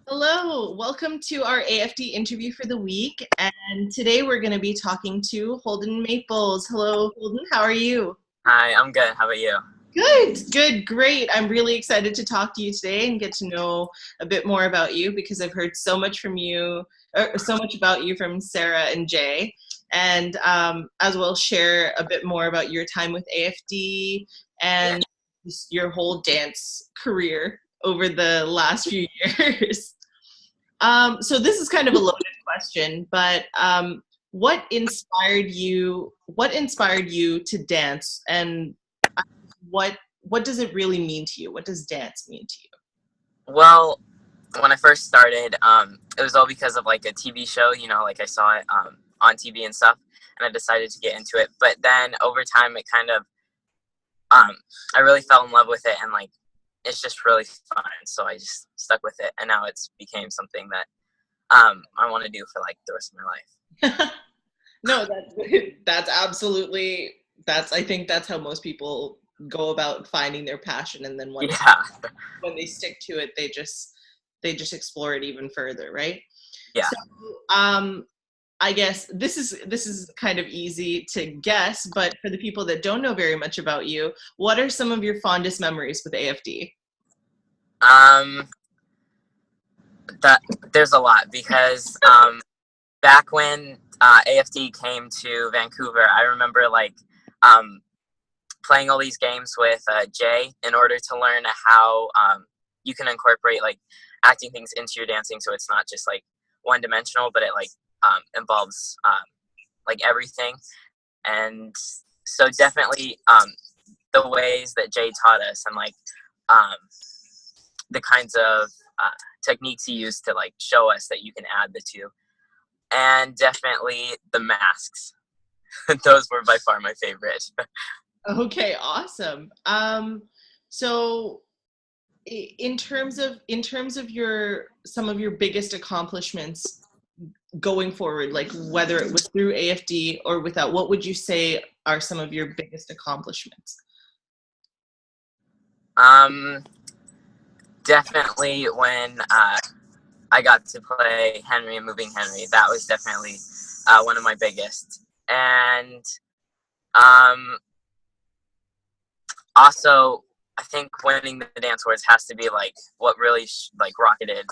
Hello, welcome to our AFD interview for the week. And today we're going to be talking to Holden Maples. Hello, Holden, how are you? Hi, I'm good. How about you? Good, great. I'm really excited to talk to you today and get to know a bit more about you because I've heard so much from you, or so much about you from Sarah and Jay, and as well share a bit more about your time with AFD Yeah. and just your whole dance career over the last few years. So this is kind of a loaded question, but what inspired you? What inspired you to dance, and what what does it really mean to you? What does dance mean to you? Well, when I first started, it was all because of like a TV show. Like I saw it on TV and stuff, and I decided to get into it. But then over time, it kind of, I really fell in love with it, and like it's just really fun. So I just stuck with it, and now it's became something that I want to do for like the rest of my life. No, that's absolutely that's I think that's how most people go about finding their passion, and then once Yeah, when they stick to it, they just explore it even further, right? yeah. So, um, I guess this is kind of easy to guess, but for the people that don't know very much about you, what are some of your fondest memories with AFD? Um, that there's a lot because back when AFD came to Vancouver, I remember like um, playing all these games with Jay in order to learn how you can incorporate like acting things into your dancing, so it's not just like one dimensional, but it like involves like everything. And so definitely the ways that Jay taught us and like um, the kinds of techniques he used to like show us that you can add the two, and definitely the masks. Those were by far my favorite. Okay, awesome. So in terms of your some of your biggest accomplishments going forward, like whether it was through AFD or without, what would you say are some of your biggest accomplishments? um, Definitely when I got to play Henry and Moving Henry, that was definitely one of my biggest. And um, also, I think winning the dance awards has to be like what really like rocketed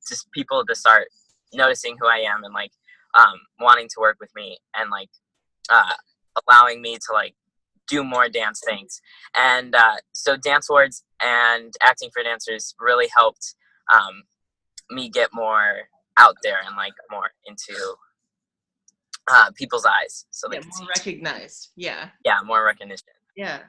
just people to start noticing who I am and like wanting to work with me and like uh, allowing me to like do more dance things. And so dance awards and acting for dancers really helped um, me get more out there and like more into people's eyes so they Yeah, can more see. recognized. Yeah. Yeah, more recognition. Yeah,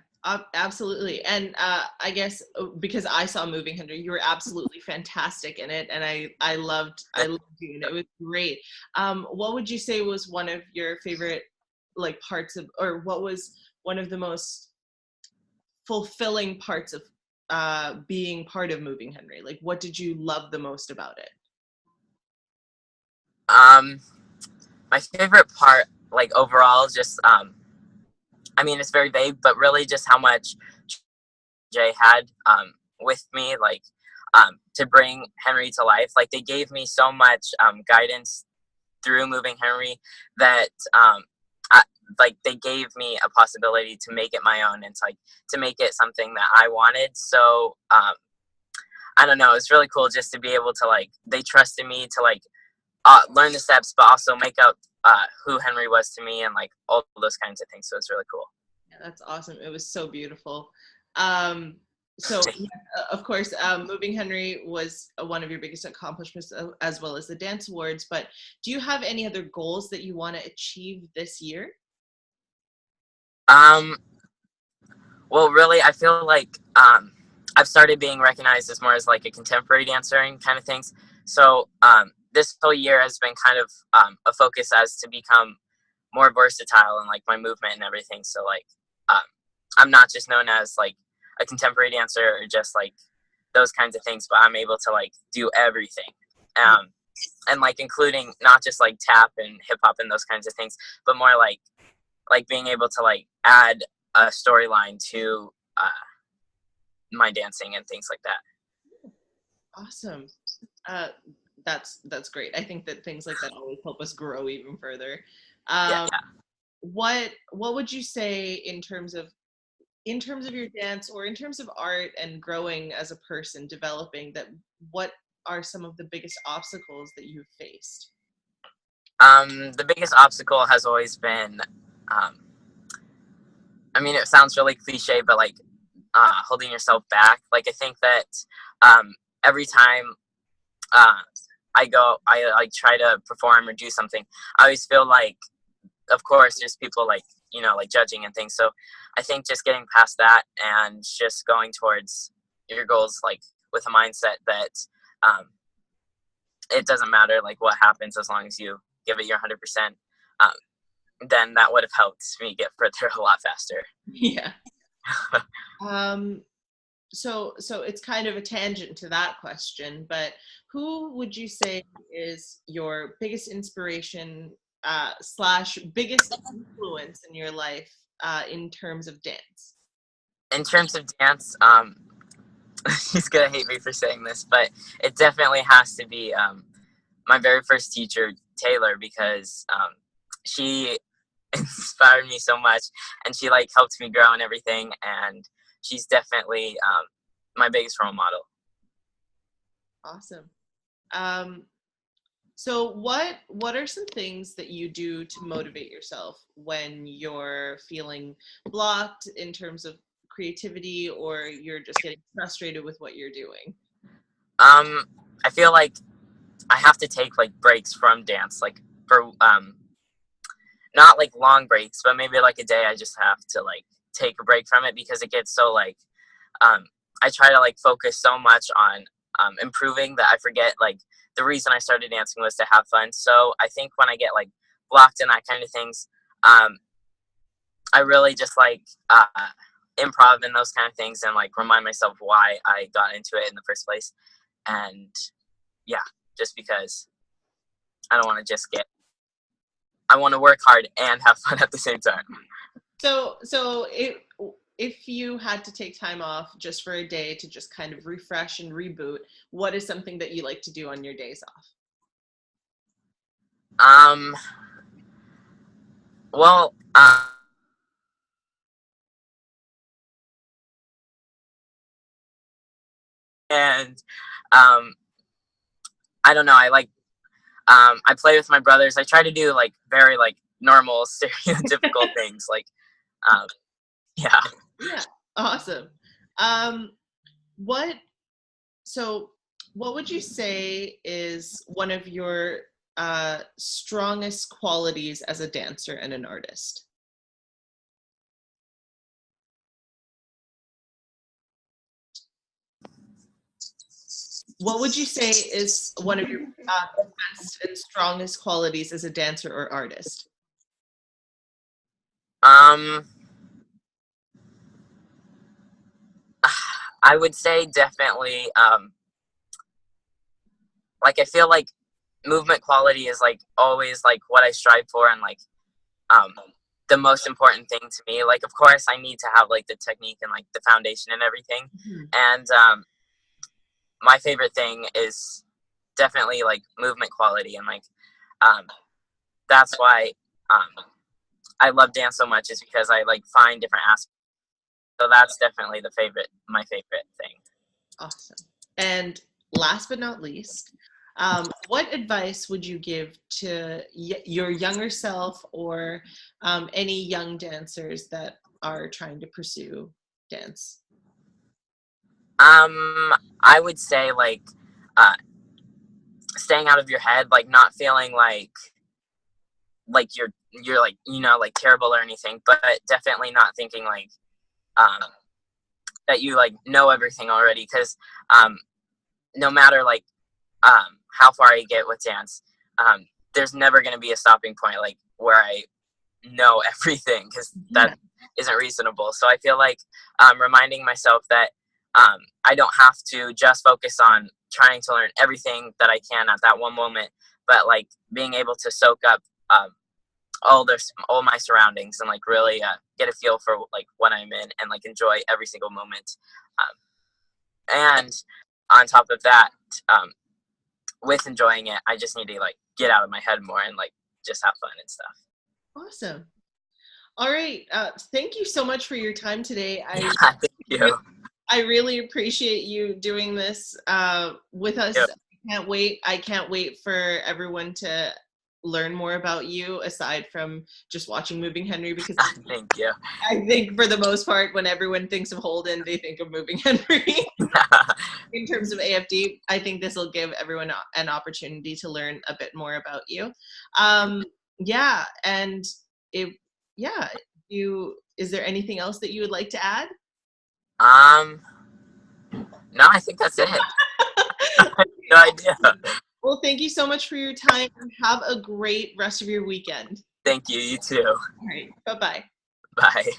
absolutely. And I guess because I saw Moving Hundred, you were absolutely fantastic in it, and I loved you, and it was great. What would you say was one of your favorite like parts of, or what was one of the most fulfilling parts of being part of Moving Henry? Like, what did you love the most about it? Um, my favorite part, like overall, just I mean, it's very vague, but really just how much Jay had with me, like to bring Henry to life. Like they gave me so much guidance through Moving Henry that I, like they gave me a possibility to make it my own and to make it something that I wanted. So I don't know, it's really cool just to be able to like they trusted me to like learn the steps, but also make up who Henry was to me and like all those kinds of things. So it's really cool. Yeah, that's awesome. It was so beautiful. Um, so, yeah, of course, Moving Henry was one of your biggest accomplishments, as well as the Dance Awards. But do you have any other goals that you want to achieve this year? um, Well, really, I feel like I've started being recognized as more as like a contemporary dancer and kind of things. So this whole year has been kind of a focus as to become more versatile and like my movement and everything. So like um, I'm not just known as like a contemporary dancer or just like those kinds of things, but I'm able to like do everything. Yeah. Um, and like including not just like tap and hip hop and those kinds of things, but more like being able to like add a storyline to my dancing and things like that. Awesome. Uh, that's great. I think that things like that always help us grow even further. Yeah. What would you say in terms of your dance or in terms of art and growing as a person, developing that? What are some of the biggest obstacles that you've faced? The biggest obstacle has always been, um, I mean, it sounds really cliche, but like holding yourself back. Like I think that every time uh, I like try to perform or do something, I always feel like, of course, there's people like like judging and things. So I think just getting past that and just going towards your goals, like with a mindset that um, it doesn't matter like what happens as long as you give it your 100%. Um, then that would have helped me get further a lot faster. Yeah. Um, so it's kind of a tangent to that question, but who would you say is your biggest inspiration slash biggest influence in your life in terms of dance? In terms of dance, she's gonna hate me for saying this, but it definitely has to be my very first teacher, Taylor, because she inspired me so much, and she like helped me grow and everything, and she's definitely my biggest role model. Awesome. Um, so what are some things that you do to motivate yourself when you're feeling blocked in terms of creativity or you're just getting frustrated with what you're doing? I feel like I have to take like breaks from dance, like for not like long breaks, but maybe like a day I just have to like take a break from it because it gets so like um, I try to like focus so much on improving that I forget like the reason I started dancing was to have fun. So I think when I get like blocked and that kind of things, um, I really just like improv and those kind of things and like remind myself why I got into it in the first place. And yeah, just because I don't want to just get, I want to work hard and have fun at the same time. If you had to take time off just for a day to just kind of refresh and reboot, what is something that you like to do on your days off? Um, well, and I don't know. I like I play with my brothers. I try to do like very like normal stereotypical things. Like um, yeah. Yeah, awesome. Um, what so what would you say is one of your strongest qualities as a dancer and an artist? What would you say is one of your best and strongest qualities as a dancer or artist? Um, I would say definitely. Like I feel like movement quality is like always like what I strive for and like um the most important thing to me. Like of course I need to have like the technique and like the foundation and everything. Mhm. And my favorite thing is definitely like movement quality and like um that's why um I love dance so much is because I like find different aspects. So that's definitely my favorite thing. Awesome. And last but not least, what advice would you give to your younger self or any young dancers that are trying to pursue dance? I would say like uh staying out of your head, like not feeling like you're like like terrible or anything, but definitely not thinking like um that you like know everything already because um no matter like how far I get with dance, there's never going to be a stopping point like where I know everything because Yeah. that isn't reasonable. So I feel like reminding myself that I don't have to just focus on trying to learn everything that I can at that one moment, but like being able to soak up all my surroundings and like really get a feel for like what I'm in and like enjoy every single moment. And on top of that, with enjoying it, I just need to like get out of my head more and like just have fun and stuff. Awesome. All right. Thank you so much for your time today. Yeah, thank you. I really appreciate you doing this with us. Yep. I can't wait for everyone to learn more about you aside from just watching Moving Henry, because Thank you. I think for the most part, when everyone thinks of Holden, they think of Moving Henry. In terms of AFD, I think this will give everyone an opportunity to learn a bit more about you. Yeah, and if is there anything else that you would like to add? No, I think that's it. No idea. Well, thank you so much for your time. Have a great rest of your weekend. Thank you. You too. All right. Bye-bye. Bye.